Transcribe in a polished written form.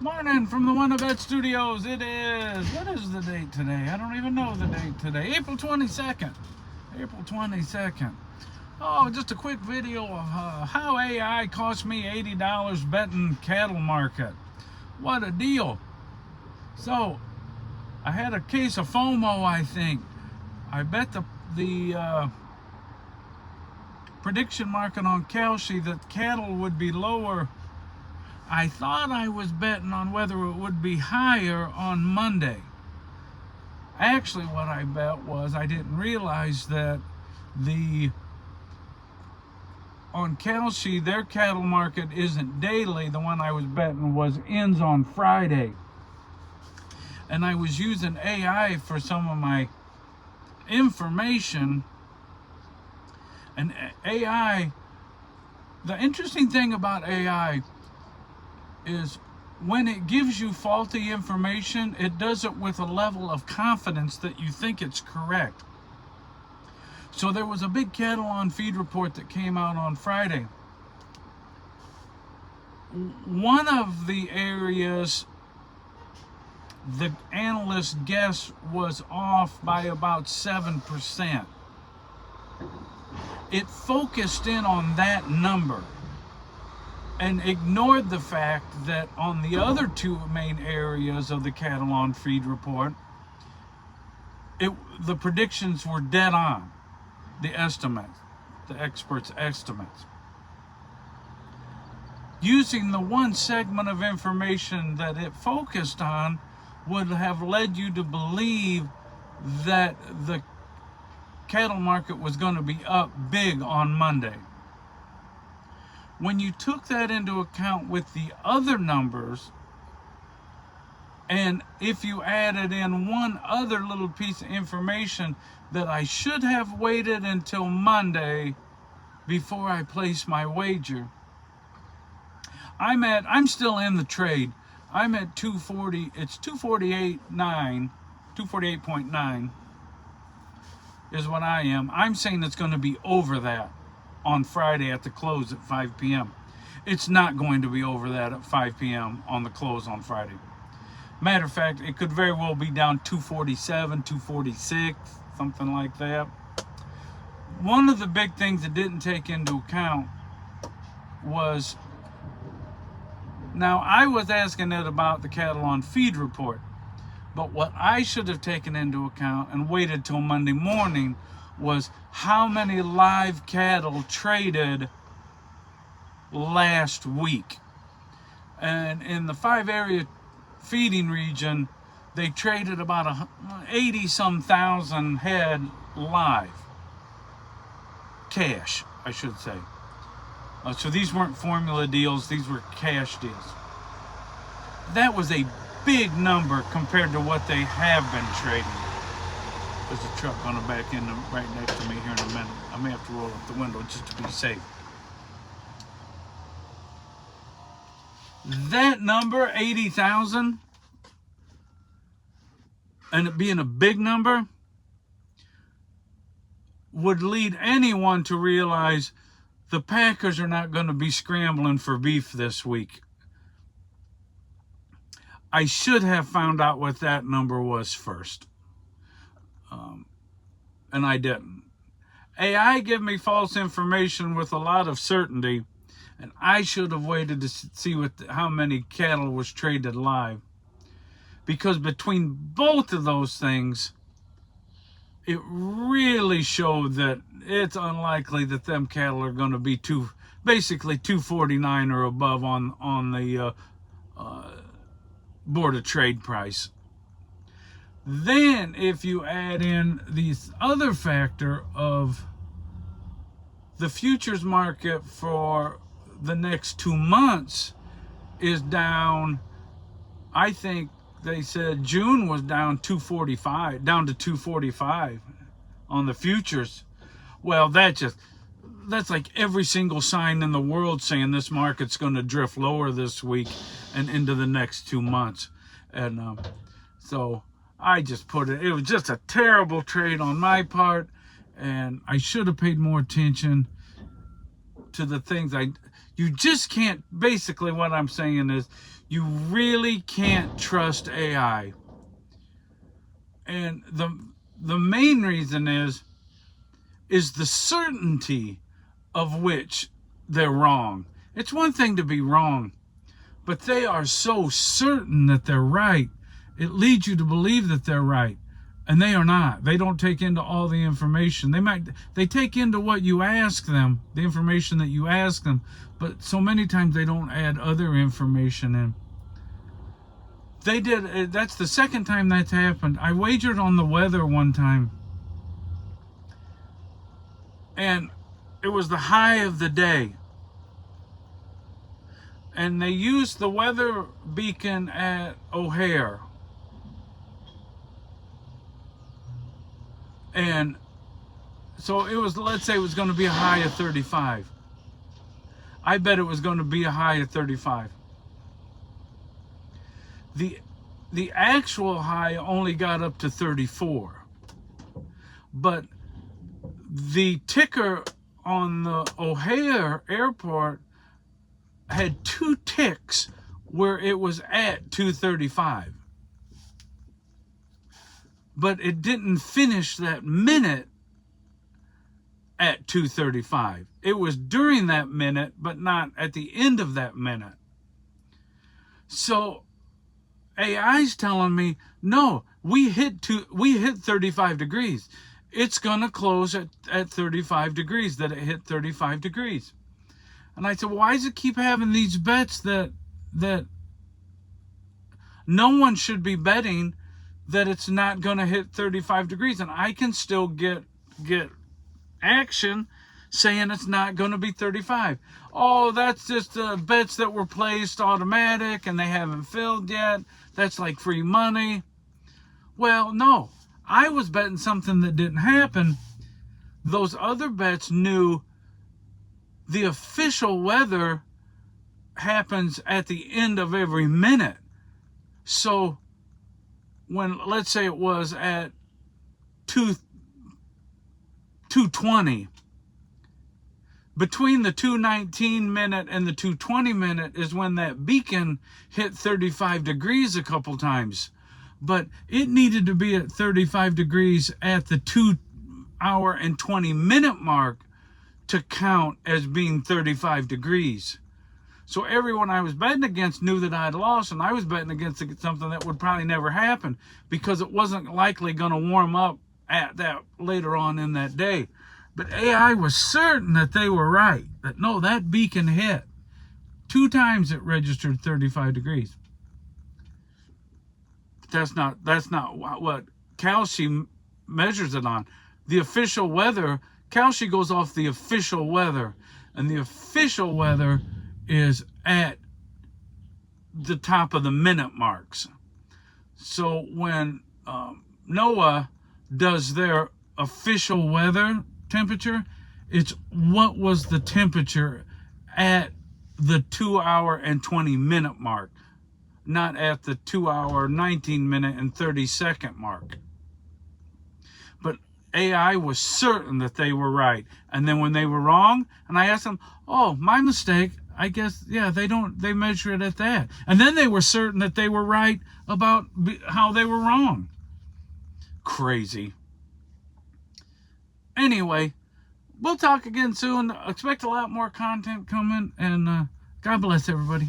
Morning from the Wonderbet Studios. It is, what is the date today? I don't even know the date today. April 22nd. April 22nd. Oh, just a quick video of how AI cost me $80 betting cattle market. What a deal. So, I had a case of FOMO, I think. I bet the prediction market on Kalshi that cattle would be lower. I thought I was betting on whether it would be higher on Monday. Actually, what I bet was I didn't realize that on Kalshi, their cattle market isn't daily. The one I was betting ends on Friday. And I was using AI for some of my information. And AI, the interesting thing about AI is when it gives you faulty information, it does it with a level of confidence that you think it's correct. So there was a big cattle on feed report that came out on Friday. One of the areas the analyst guess was off by about 7%. It focused in on that number and ignored the fact that on the other two main areas of the cattle on feed report, the predictions were dead on, the estimates, the experts' estimates. Using the one segment of information that it focused on would have led you to believe that the cattle market was going to be up big on Monday. When you took that into account with the other numbers, and if you added in one other little piece of information that I should have waited until Monday before I placed my wager, I'm still in the trade. I'm at 240, it's 248.9 is what I am. I'm saying it's going to be over that on Friday at the close at 5 p.m. It's not going to be over that at 5 p.m. on the close on Friday. Matter of fact, it could very well be down 247, 246, something like that. One of the big things it didn't take into account was, now I was asking it about the cattle on feed report, but what I should have taken into account and waited till Monday morning was how many live cattle traded last week. And in the 5-area feeding region, they traded about 80-some thousand head live. Cash, I should say. So these weren't formula deals, these were cash deals. That was a big number compared to what they have been trading. There's a truck going to back in right next to me here in a minute. I may have to roll up the window just to be safe. That number, 80,000, and it being a big number, would lead anyone to realize the Packers are not going to be scrambling for beef this week. I should have found out what that number was first. And I didn't. AI gave me false information with a lot of certainty, and I should have waited to see how many cattle was traded live. Because between both of those things, it really showed that it's unlikely that them cattle are going to be basically 249 or above on the Board of Trade price. Then if you add in this other factor of the futures market for the next 2 months is down, I think they said June was down to 245 on the futures. Well, that's like every single sign in the world saying this market's going to drift lower this week and into the next 2 months. And so I just it was just a terrible trade on my part, and I should have paid more attention to the things You just can't, basically what I'm saying is, you really can't trust AI. And the main reason is the certainty of which they're wrong. It's one thing to be wrong, but they are so certain that they're right. It leads you to believe that they're right, and they are not. They don't take into all the information. They take into what you ask them, the information that you ask them, but so many times they don't add other information in. That's the second time that's happened. I wagered on the weather one time, and it was the high of the day. And they used the weather beacon at O'Hare. And so it was, let's say it was going to be a high of 35. I bet it was going to be a high of 35. The actual high only got up to 34. But the ticker on the O'Hare airport had 2 ticks where it was at 235. But it didn't finish that minute at 235. It was during that minute, but not at the end of that minute. So AI's telling me, no, we hit 35 degrees. It's gonna close at 35 degrees, that it hit 35 degrees. And I said, well, why does it keep having these bets that no one should be betting that it's not going to hit 35 degrees? And I can still get action saying it's not going to be 35. Oh, that's just bets that were placed automatic and they haven't filled yet. That's like free money. Well, no. I was betting something that didn't happen. Those other bets knew the official weather happens at the end of every minute. So when, let's say it was at 2:20, between the 2:19 minute and the 2:20 minute is when that beacon hit 35 degrees a couple times. But it needed to be at 35 degrees at the 2 hour and 20 minute mark to count as being 35 degrees. So everyone I was betting against knew that I had lost, and I was betting against something that would probably never happen because it wasn't likely going to warm up at that later on in that day. But AI was certain that they were right, that no, that beacon hit. 2 times it registered 35 degrees. But that's not what Kalshi measures it on. The official weather, Kalshi goes off the official weather, and the official weather is at the top of the minute marks. So when NOAA does their official weather temperature, it's what was the temperature at the 2 hour and 20 minute mark, not at the 2 hour, 19 minute and 30 second mark. But AI was certain that they were right. And then when they were wrong, and I asked them, oh, my mistake, I guess, yeah, they measure it at that. And then they were certain that they were right about how they were wrong. Crazy. Anyway, we'll talk again soon. Expect a lot more content coming, and God bless everybody.